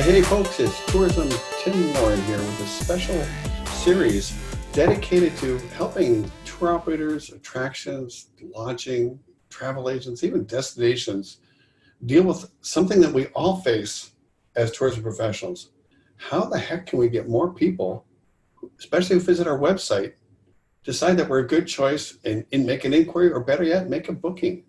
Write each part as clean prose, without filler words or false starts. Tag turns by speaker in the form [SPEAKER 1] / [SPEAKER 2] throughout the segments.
[SPEAKER 1] Hey folks, it's Tourism Tim Warren here with a special series dedicated to helping tour operators, attractions, lodging, travel agents, even destinations deal with something that we all face as tourism professionals. How the heck can we get more people, especially who visit our website, decide that we're a good choice and make an inquiry, or better yet, make a booking,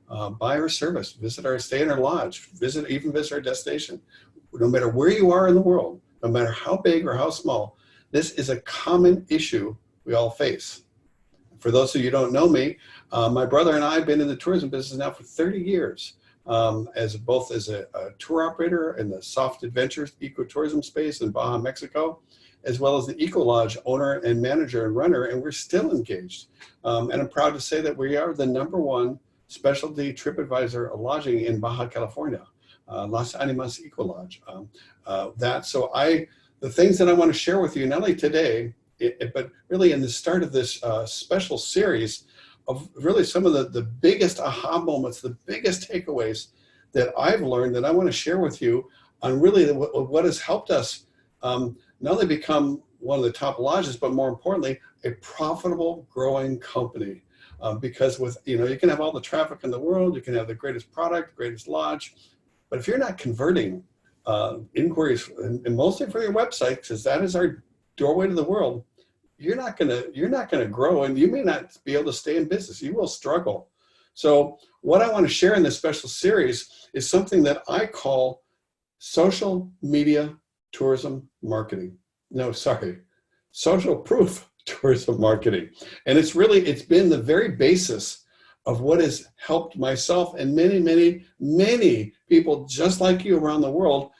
[SPEAKER 1] buy our service, stay in our lodge, even visit our destination. No matter where you are in the world, no matter how big or how small, this is a common issue we all face. For those of you who don't know me, my brother and I have been in the tourism business now for 30 years, as a tour operator in the soft adventures ecotourism space in Baja, Mexico, as well as the Eco Lodge owner and manager and runner, and we're still engaged. And I'm proud to say that we are the #1 specialty TripAdvisor lodging in Baja California. Las Animas Eco Lodge. The things that I want to share with you, not only today, but really in the start of this special series of really some of the biggest aha moments, the biggest takeaways that I've learned that I want to share with you on really what has helped us not only become one of the top lodges, but more importantly, a profitable, growing company. Because you can have all the traffic in the world, you can have the greatest product, greatest lodge, but if you're not converting inquiries, and mostly from your website, because that is our doorway to the world, you're not gonna grow, and you may not be able to stay in business. You will struggle. So what I want to share in this special series is something that I call social media tourism marketing. No, sorry, social proof tourism marketing. And it's been the very basis of what has helped myself and many people just like you around the world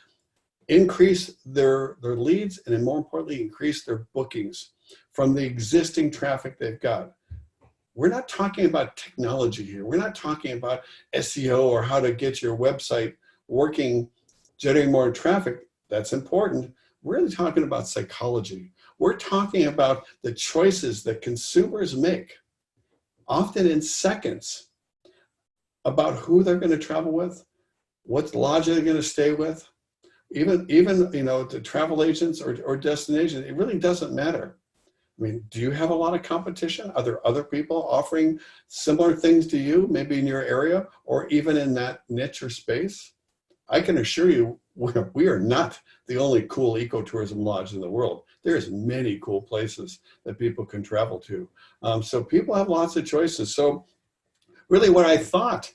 [SPEAKER 1] increase their leads, and then more importantly, increase their bookings from the existing traffic they've got. We're not talking about technology here. We're not talking about SEO or how to get your website working, generating more traffic. That's important. We're really talking about psychology. We're talking about the choices that consumers make, often in seconds, about who they're going to travel with, what lodge they're going to stay with, even the travel agents or destination. It really doesn't matter. I mean, do you have a lot of competition? Are there other people offering similar things to you, maybe in your area or even in that niche or space? I can assure you, we are not the only cool ecotourism lodge in the world. There's many cool places that people can travel to. So people have lots of choices. So really what I thought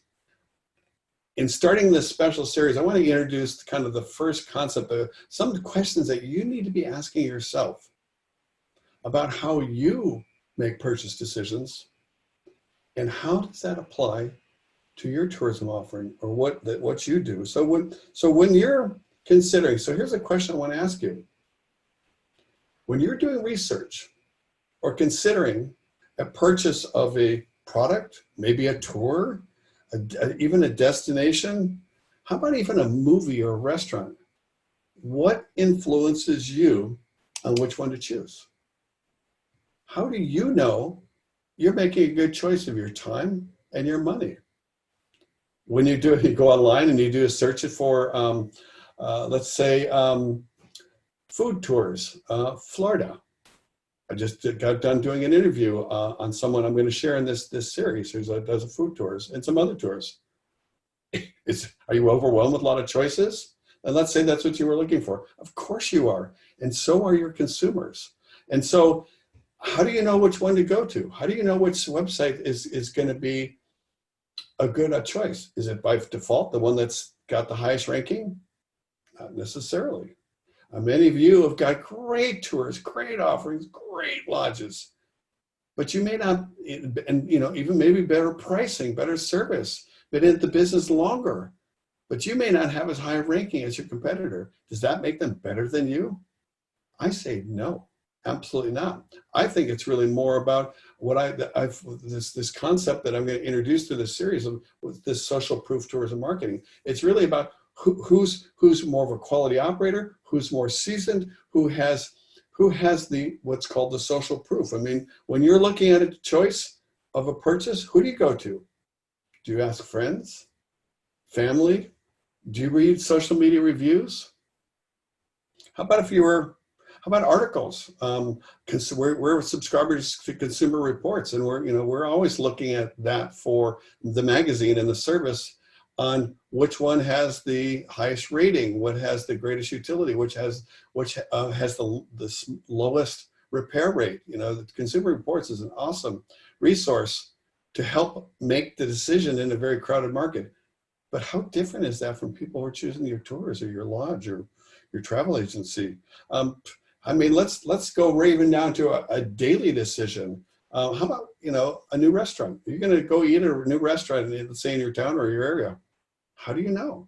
[SPEAKER 1] in starting this special series, I want to introduce kind of the first concept of some of the questions that you need to be asking yourself about how you make purchase decisions and how does that apply to your tourism offering or what you do. So when you're considering, so here's a question I want to ask you. When you're doing research or considering a purchase of a product, maybe a tour, even a destination, how about even a movie or a restaurant? What influences you on which one to choose? How do you know you're making a good choice of your time and your money? When you go online and you do a search for, let's say, food tours, Florida. I just got done doing an interview on someone I'm going to share in this series who does food tours and some other tours. Are you overwhelmed with a lot of choices? And let's say that's what you were looking for. Of course you are. And so are your consumers. And so how do you know which one to go to? How do you know which website is going to be a good choice? Is it by default the one that's got the highest ranking? Not necessarily. Many of you have got great tours, great offerings, great lodges, but you may not, and even maybe better pricing, better service, been in the business longer, but you may not have as high a ranking as your competitor. Does that make them better than you? I say no, absolutely not. I think it's really more about what this concept that I'm going to introduce to this series of this social proof tourism marketing. It's really about who's more of a quality operator, who's more seasoned, who has what's called the social proof. I mean, when you're looking at a choice of a purchase, who do you go to? Do you ask friends, family? Do you read social media reviews? How about if you were, how about articles? We're subscribers to Consumer Reports, and we're always looking at that for the magazine and the service on which one has the highest rating, what has the greatest utility, which has the lowest repair rate. The Consumer Reports is an awesome resource to help make the decision in a very crowded market. But how different is that from people who are choosing your tours or your lodge or your travel agency? Let's go right even down to a daily decision. How about, a new restaurant? You're going to go eat at a new restaurant, let's say in your town or your area. How do you know?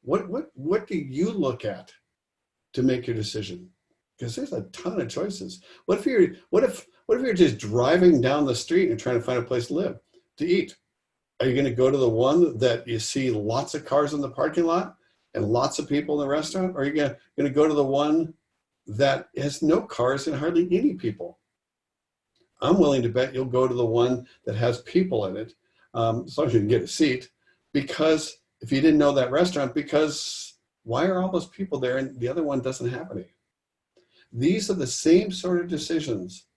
[SPEAKER 1] What do you look at to make your decision? Because there's a ton of choices. What if you're just driving down the street and trying to find a place to live, to eat? Are you going to go to the one that you see lots of cars in the parking lot and lots of people in the restaurant? Or are you going to go to the one that has no cars and hardly any people? I'm willing to bet you'll go to the one that has people in it, as long as you can get a seat, because if you didn't know that restaurant, because why are all those people there and the other one doesn't have any? These are the same sort of decisions,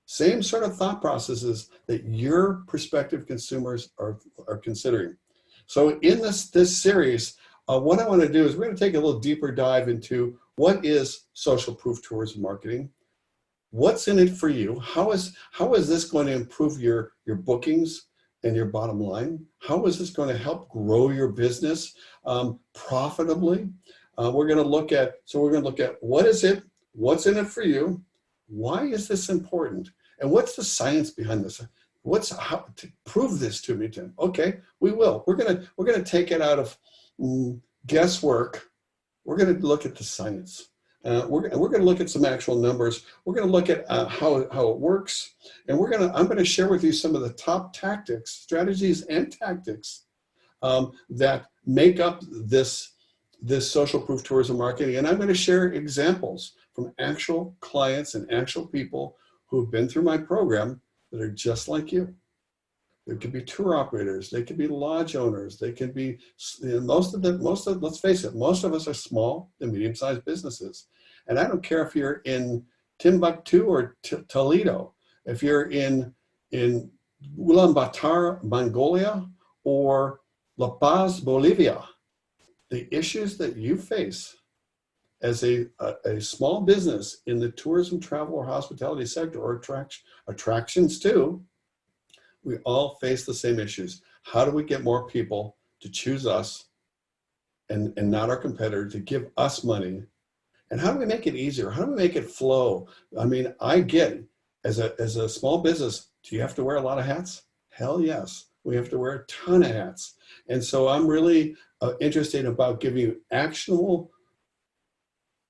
[SPEAKER 1] same sort of thought processes that your prospective consumers are considering. So in this series, what I want to do is we're going to take a little deeper dive into what is social proof tourism marketing, what's in it for you, how is this going to improve your bookings and your bottom line, how is this going to help grow your business profitably. We're going to look at what is it, what's in it for you, why is this important, and what's the science behind this? How to prove this to me, Tim? Okay, we will. We're gonna take it out of guesswork. We're gonna look at the science. We're gonna look at some actual numbers. We're gonna look at how it works, and I'm gonna share with you some of the top tactics, strategies, and tactics that make up this social proof tourism marketing. And I'm going to share examples from actual clients and actual people who've been through my program that are just like you. There could be tour operators, they could be lodge owners, they can be, let's face it, most of us are small and medium-sized businesses. And I don't care if you're in Timbuktu or Toledo, if you're in Ulaanbaatar, Mongolia, or La Paz, Bolivia. The issues that you face as a small business in the tourism, travel, or hospitality sector, or attractions too, we all face the same issues. How do we get more people to choose us and not our competitor, to give us money? And how do we make it easier? How do we make it flow? I mean, I get, as a small business, do you have to wear a lot of hats? Hell yes. We have to wear a ton of hats. And so I'm really interested about giving you actionable,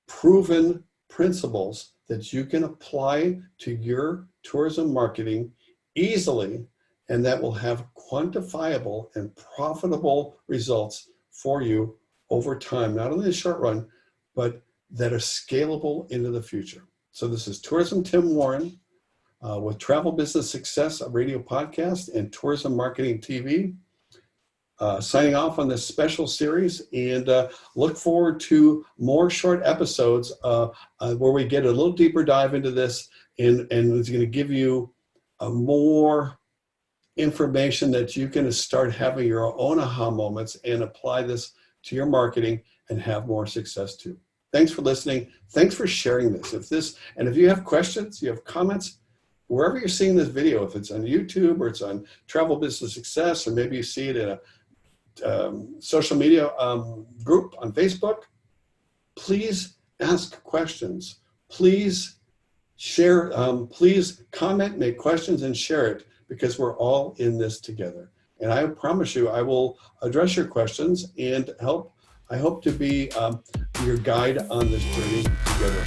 [SPEAKER 1] proven principles that you can apply to your tourism marketing easily, and that will have quantifiable and profitable results for you over time, not only in the short run, but that are scalable into the future. So this is Tourism Tim Warren with Travel Business Success, a radio podcast, and Tourism Marketing TV. Signing off on this special series, and look forward to more short episodes where we get a little deeper dive into this, and it's going to give you more information that you can start having your own aha moments and apply this to your marketing and have more success too. Thanks for listening. Thanks for sharing this. If you have questions, you have comments, wherever you're seeing this video, if it's on YouTube or it's on Travel Business Success, or maybe you see it in a social media group on Facebook, please ask questions. Please share, please comment, make questions, and share it, because we're all in this together. And I promise you, I will address your questions and I hope to be your guide on this journey together.